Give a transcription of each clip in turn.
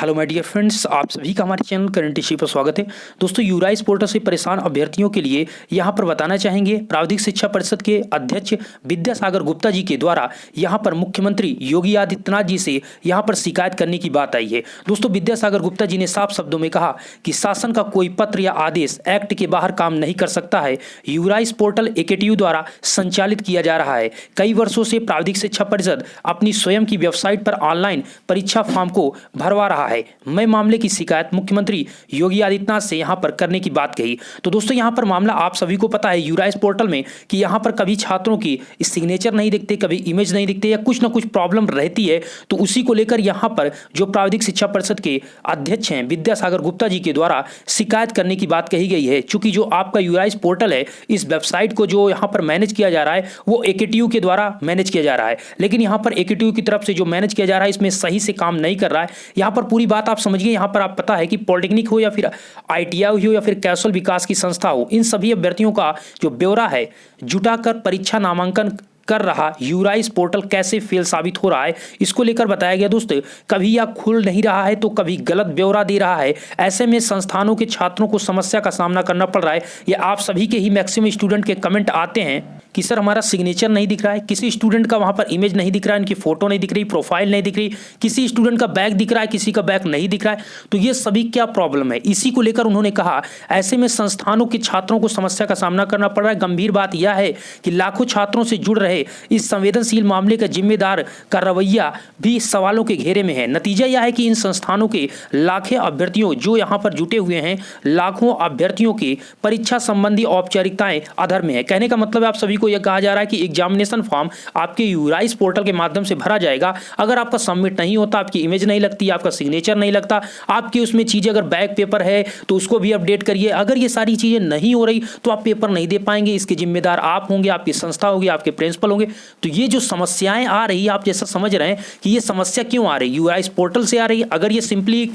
Hello my dear friends, आप सभी का हमारे चैनल करंट इश्यू पर स्वागत है। दोस्तों, यूराइस पोर्टल से परेशान अभ्यर्थियों के लिए यहां पर बताना चाहेंगे प्राविधिक शिक्षा परिषद के अध्यक्ष विद्यासागर गुप्ता जी के द्वारा यहां पर मुख्यमंत्री योगी आदित्यनाथ जी से यहां पर शिकायत करने की बात आई है। दोस्तों, विद्यासागर गुप्ता जी ने साफ शब्दों में कहा कि शासन का कोई पत्र या आदेश एक्ट के बाहर काम नहीं कर सकता है। यूराइस पोर्टल एकेटीयू द्वारा संचालित किया जा रहा है। कई वर्षों से प्राविधिक शिक्षा परिषद अपनी स्वयं की वेबसाइट पर ऑनलाइन परीक्षा फॉर्म को भरवा रहा है। मैं मामले की शिकायत मुख्यमंत्री योगी आदित्यनाथ से यहां पर करने की बात कही। तो दोस्तों, यहां पर मामला आप सभी को पता है यूराइस पोर्टल में कि यहां पर कभी छात्रों की सिग्नेचर नहीं दिखते, कभी इमेज नहीं दिखते या कुछ ना कुछ प्रॉब्लम रहती है। तो उसी को लेकर यहां पर जो प्राविधिक शिक्षा परिषद के अध्यक्ष हैं विद्यासागर गुप्ता जी के द्वारा शिकायत करने की बात कही गई है। चूंकि जो आपका यूराइस पोर्टल है, इस वेबसाइट को जो यहां पर मैनेज किया जा रहा है वो एकेटीयू के द्वारा मैनेज किया जा रहा है, लेकिन यहां पर एकेटीयू की तरफ से जो मैनेज किया जा रहा है इसमें सही से काम नहीं कर रहा है। यहां पर पूरी बात आप समझिए। यहां पर आप पता है कि पॉलिटेक्निक हो या फिर आईटीआई हो या फिर कौशल विकास की संस्था हो, इन सभी अभ्यर्थियों का जो ब्यौरा है जुटाकर परीक्षा नामांकन कर रहा यूराइस पोर्टल कैसे फेल साबित हो रहा है, इसको लेकर बताया गया। दोस्तों, कभी यह खुल नहीं रहा है तो कभी गलत ब्यौरा दे रहा है। ऐसे में संस्थानों के छात्रों को समस्या का सामना करना पड़ रहा है। ये आप सभी के ही मैक्सिमम स्टूडेंट के कमेंट आते हैं कि सर हमारा सिग्नेचर नहीं दिख रहा है, किसी स्टूडेंट का वहां पर इमेज नहीं दिख रहा है, इनकी फोटो नहीं दिख रही, प्रोफाइल नहीं दिख रही, किसी स्टूडेंट का बैग दिख रहा है, किसी का बैग नहीं दिख रहा है। तो ये सभी क्या प्रॉब्लम है, इसी को लेकर उन्होंने कहा ऐसे में संस्थानों के छात्रों को समस्या का सामना करना पड़ रहा है। गंभीर बात यह है कि लाखों छात्रों से जुड़ रहे इस संवेदनशील मामले का जिम्मेदार का रवैया भी सवालों के घेरे में है। नतीजा यह है कि इन संस्थानों के लाखों अभ्यर्थियों जो यहां पर जुटे हुए हैं, लाखों अभ्यर्थियों की परीक्षा संबंधी औपचारिकताएं अधर में है। कहने का मतलब है आप सभी को यह कहा जा रहा है कि एग्जामिनेशन फॉर्म आपके यूराइस पोर्टल के माध्यम से भरा जाएगा। अगर आपका सबमिट नहीं होता, आपकी इमेज नहीं लगती, आपका सिग्नेचर नहीं लगता, आपकी उसमें चीजें अगर बैक पेपर है तो उसको भी अपडेट करिए। अगर ये सारी चीजें नहीं हो रही तो आप पेपर नहीं दे पाएंगे। इसके जिम्मेदार आप होंगे, आपकी संस्था होगी, आपके प्रिंसिपल होंगे। तो ये जो समस्याएं आ रही है, आप जैसा समझ रहे हैं कि ये समस्या क्यों आ रही है, यूराइस पोर्टल से आ रही है। अगर ये सिंपली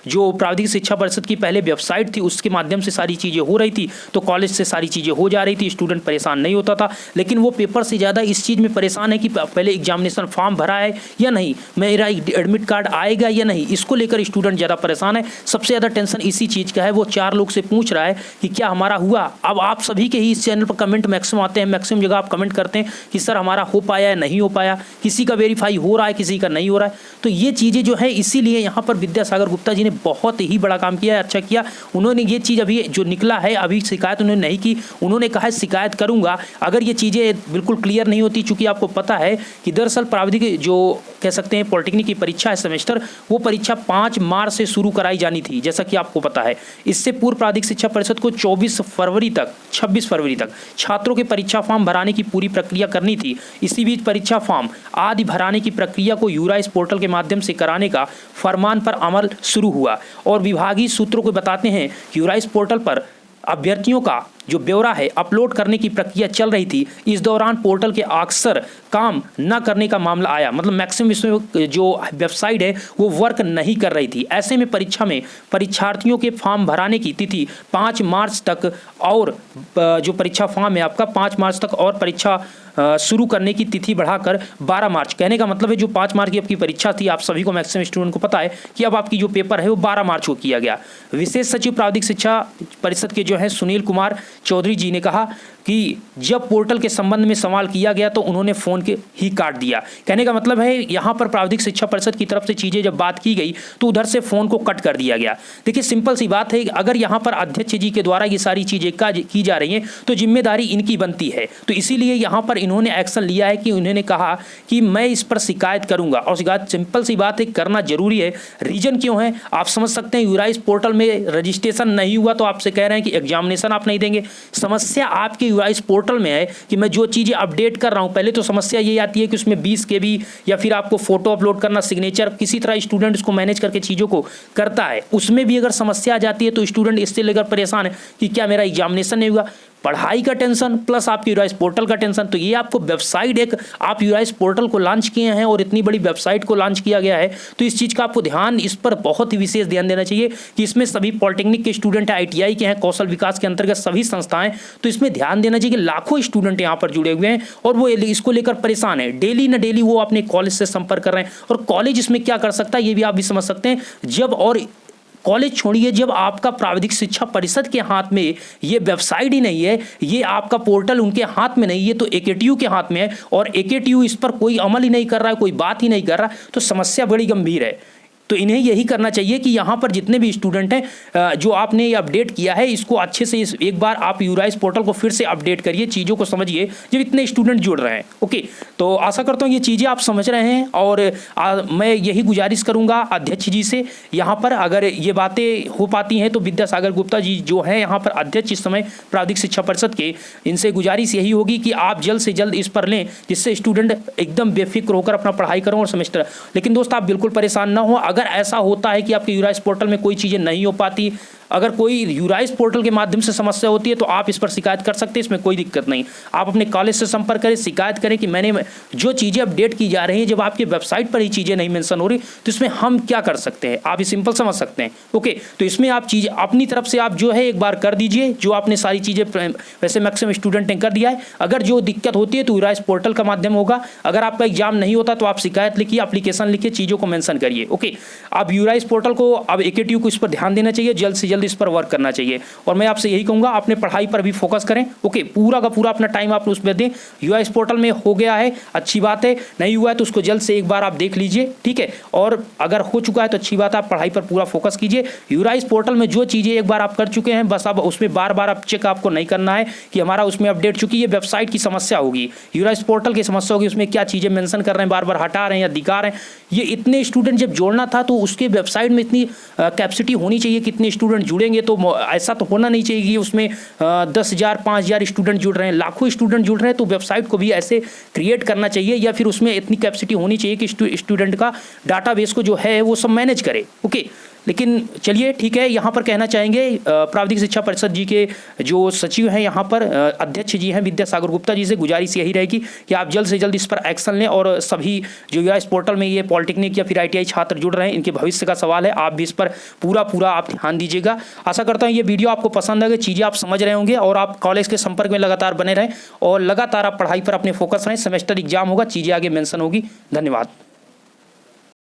जो प्राविधिक शिक्षा परिषद की पहले वेबसाइट थी उसके माध्यम से सारी चीजें हो रही थी तो कॉलेज से सारी चीजें हो जा रही थी, स्टूडेंट परेशान नहीं होता था। लेकिन वो पेपर से ज्यादा इस चीज में परेशान है कि पहले एग्जामिनेशन फॉर्म भरा है या नहीं, मेरा एडमिट कार्ड आएगा या नहीं, इसको लेकर स्टूडेंट ज्यादा परेशान है। सबसे ज्यादा टेंशन इसी चीज का है। वो 4 लोग से पूछ रहा है कि क्या हमारा हुआ। अब आप सभी के ही इस चैनल पर कमेंट मैक्सिमम आते हैं, मैक्सिमम जगह आप कमेंट करते हैं कि सर हमारा हो पाया है, नहीं हो पाया, किसी का वेरीफाई हो रहा है, किसी का नहीं हो रहा है। तो ये चीजें जो है, इसीलिए यहाँ पर विद्यासागर गुप्ता जी ने बहुत ही बड़ा काम किया है, अच्छा किया। उन्होंने ये चीज अभी जो निकला है, अभी शिकायत उन्होंने नहीं की, उन्होंने कहा शिकायत करूंगा अगर ये चीजें बिल्कुल क्लियर नहीं होती। चूंकि आपको पता है कि दरअसल प्राविधिक जो कह सकते हैं पॉलिटेक्निक की परीक्षा है सेमेस्टर, वो परीक्षा 5 मार्च से शुरू कराई जानी थी, जैसा कि आपको पता है। इससे पूर्व प्राविधिक शिक्षा परिषद को 26 फरवरी तक छात्रों के परीक्षा फॉर्म भराने की पूरी प्रक्रिया करनी थी। इसी बीच परीक्षा फॉर्म आदि भराने की प्रक्रिया को यूराइस पोर्टल के माध्यम से कराने का फरमान पर अमल शुरू हुआ और विभागीय सूत्रों को बताते हैं कि यूराइस पोर्टल पर अभ्यर्थियों का जो ब्यौरा है अपलोड करने की प्रक्रिया चल रही थी। इस दौरान पोर्टल के अक्सर काम न करने का मामला आया, मतलब मैक्सिमम इसमें जो वेबसाइट है वो वर्क नहीं कर रही थी। ऐसे में परीक्षा में परीक्षार्थियों के फॉर्म भराने की तिथि 5 मार्च तक और जो परीक्षा फॉर्म है आपका 5 मार्च तक और परीक्षा शुरू करने की तिथि बढ़ाकर 12 मार्च। कहने का मतलब है जो 5 मार्च की आपकी परीक्षा थी, आप सभी को मैक्सिमम स्टूडेंट को पता है कि अब आपकी जो पेपर है वो 12 मार्च को किया गया। विशेष सचिव प्राविधिक शिक्षा परिषद के जो है सुनील कुमार चौधरी जी ने कहा कि जब पोर्टल के संबंध में सवाल किया गया तो उन्होंने फोन के ही काट दिया। कहने का मतलब है यहाँ पर प्राविधिक शिक्षा परिषद की तरफ से चीजें जब बात की गई तो उधर से फोन को कट कर दिया गया। देखिए सिंपल सी बात है, अगर यहाँ पर अध्यक्ष जी के द्वारा ये सारी चीजें की जा रही हैं तो जिम्मेदारी इनकी बनती है। तो इसीलिए यहाँ पर इन्होंने एक्शन लिया है कि उन्होंने कहा कि मैं इस पर शिकायत करूंगा। और शिकायत सिंपल सी बात है, करना जरूरी है। रीजन क्यों है आप समझ सकते हैं। यूराइस पोर्टल में रजिस्ट्रेशन नहीं हुआ तो आपसे कह रहे हैं कि एग्जामिनेशन आप नहीं देंगे। समस्या आपके यूराइस पोर्टल में है कि मैं जो चीजें अपडेट कर रहा हूं, पहले तो समस्या ये आती है कि उसमें 20 KB या फिर आपको फोटो अपलोड करना, सिग्नेचर, किसी तरह स्टूडेंट उसको मैनेज करके चीजों को करता है। उसमें भी अगर समस्या आ जाती है तो स्टूडेंट इससे लेकर परेशान है कि क्या मेरा एग्जामिनेशन नहीं हुआ। पढ़ाई का टेंशन प्लस आपके यूराइस पोर्टल का टेंशन। तो ये आपको वेबसाइट एक आप यूराइस पोर्टल को लॉन्च किए हैं और इतनी बड़ी वेबसाइट को लॉन्च किया गया है, तो इस चीज़ का आपको ध्यान, इस पर बहुत ही विशेष ध्यान देना चाहिए कि इसमें सभी पॉलिटेक्निक के स्टूडेंट हैं, ITI के हैं, कौशल विकास के अंतर्गत सभी संस्थाएं, तो इसमें ध्यान देना चाहिए कि लाखों स्टूडेंट यहाँ पर जुड़े हुए हैं और वो इसको लेकर परेशान है। डेली ना डेली वो अपने कॉलेज से संपर्क कर रहे हैं और कॉलेज इसमें क्या कर सकता है ये भी आप भी समझ सकते हैं। जब और कॉलेज छोड़िए, जब आपका प्राविधिक शिक्षा परिषद के हाथ में ये वेबसाइट ही नहीं है, ये आपका पोर्टल उनके हाथ में नहीं है, तो AKTU के हाथ में है और AKTU इस पर कोई अमल ही नहीं कर रहा है, कोई बात ही नहीं कर रहा, तो समस्या बड़ी गंभीर है। तो इन्हें यही करना चाहिए कि यहाँ पर जितने भी स्टूडेंट हैं जो आपने ये अपडेट किया है, इसको अच्छे से एक बार आप यूराइस पोर्टल को फिर से अपडेट करिए, चीज़ों को समझिए जब इतने स्टूडेंट जुड़ रहे हैं। ओके, तो आशा करता हूँ ये चीज़ें आप समझ रहे हैं और मैं यही गुजारिश करूँगा अध्यक्ष जी से, यहाँ पर अगर ये बातें हो पाती हैं तो विद्यासागर गुप्ता जी जो हैं यहाँ पर अध्यक्ष इस समय प्राविधिक शिक्षा परिषद के, इनसे गुजारिश यही होगी कि आप जल्द से जल्द इस पर लें जिससे स्टूडेंट एकदम बेफिक्र होकर अपना पढ़ाई करें और सेमेस्टर। लेकिन दोस्त आप बिल्कुल परेशान ना हो, अगर ऐसा होता है कि आपके यूराइस पोर्टल में कोई चीज़ें नहीं हो पाती, अगर कोई यूराइस पोर्टल के माध्यम से समस्या होती है तो आप इस पर शिकायत कर सकते हैं, इसमें कोई दिक्कत नहीं। आप अपने कॉलेज से संपर्क करें, शिकायत करें कि मैंने जो चीज़ें अपडेट की जा रही हैं, जब आपकी वेबसाइट पर ही चीज़ें नहीं मेंशन हो रही तो इसमें हम क्या कर सकते हैं, आप ये सिंपल समझ सकते हैं। ओके, तो इसमें आप चीज़ अपनी तरफ से आप जो है एक बार कर दीजिए, जो आपने सारी चीज़ें वैसे मैक्सिमम स्टूडेंट ने कर दिया है। अगर जो दिक्कत होती है तो यूराइस पोर्टल का माध्यम होगा, अगर आपका एग्जाम नहीं होता तो आप शिकायत लिखिए, एप्लीकेशन लिखिए, चीज़ों को मेंशन करिए। ओके, आप यूराइस पोर्टल को, अब AKTU को इस पर ध्यान देना चाहिए, जल्द से जल्द इस पर वर्क करना चाहिए। और मैं आपसे यही कहूंगा अपने पढ़ाई पर भी फोकस करें। ओके, पूरा का पूरा अपना टाइम आप उसमें दें। यूआईएस पोर्टल में हो गया है, अच्छी बात है, नहीं हुआ है तो उसको जल्द से एक बार आप देख लीजिए, ठीक है। और अगर हो चुका है तो अच्छी बात है, आप पढ़ाई पर पूरा फोकस कीजिए। यूआईएस पोर्टल में जो चीज़ें एक बार आप कर चुके हैं, बस अब उसमें बार बार आप चेक आपको नहीं करना है कि हमारा उसमें अपडेट चुकी है। वेबसाइट की समस्या होगी, यूआईएस पोर्टल की समस्या होगी, उसमें क्या चीज़ें मेंशन कर रहे हैं, बार बार हटा रहे हैं या दिखा रहे हैं। ये इतने स्टूडेंट जब जोड़ना था तो उसके वेबसाइट में इतनी कैपेसिटी होनी चाहिए, कितने स्टूडेंट जुड़ेंगे, तो ऐसा तो होना नहीं चाहिए कि उसमें 10,000 5,000 स्टूडेंट जुड़ रहे हैं, लाखों स्टूडेंट जुड़ रहे हैं। तो वेबसाइट को भी ऐसे क्रिएट करना चाहिए या फिर उसमें इतनी कैपेसिटी होनी चाहिए कि स्टूडेंट का डाटाबेस को जो है वो सब मैनेज करे। ओके, लेकिन चलिए ठीक है, यहाँ पर कहना चाहेंगे प्राविधिक शिक्षा परिषद जी के जो सचिव हैं, यहाँ पर अध्यक्ष जी हैं विद्यासागर गुप्ता जी से गुजारिश यही रहेगी कि आप जल्द से जल्द इस पर एक्शन लें और सभी जो यूआईएस पोर्टल में ये पॉलिटेक्निक या फिर ITI छात्र जुड़ रहे हैं, इनके भविष्य का सवाल है, आप भी इस पर पूरा आप ध्यान दीजिएगा। आशा करता हूँ ये वीडियो आपको पसंद आएगा, चीज़ें आप समझ रहे होंगे और आप कॉलेज के संपर्क में लगातार बने रहें और लगातार आप पढ़ाई पर अपने फोकस रहें। सेमेस्टर एग्जाम होगा, चीज़ें आगे मेंशन होगी। धन्यवाद।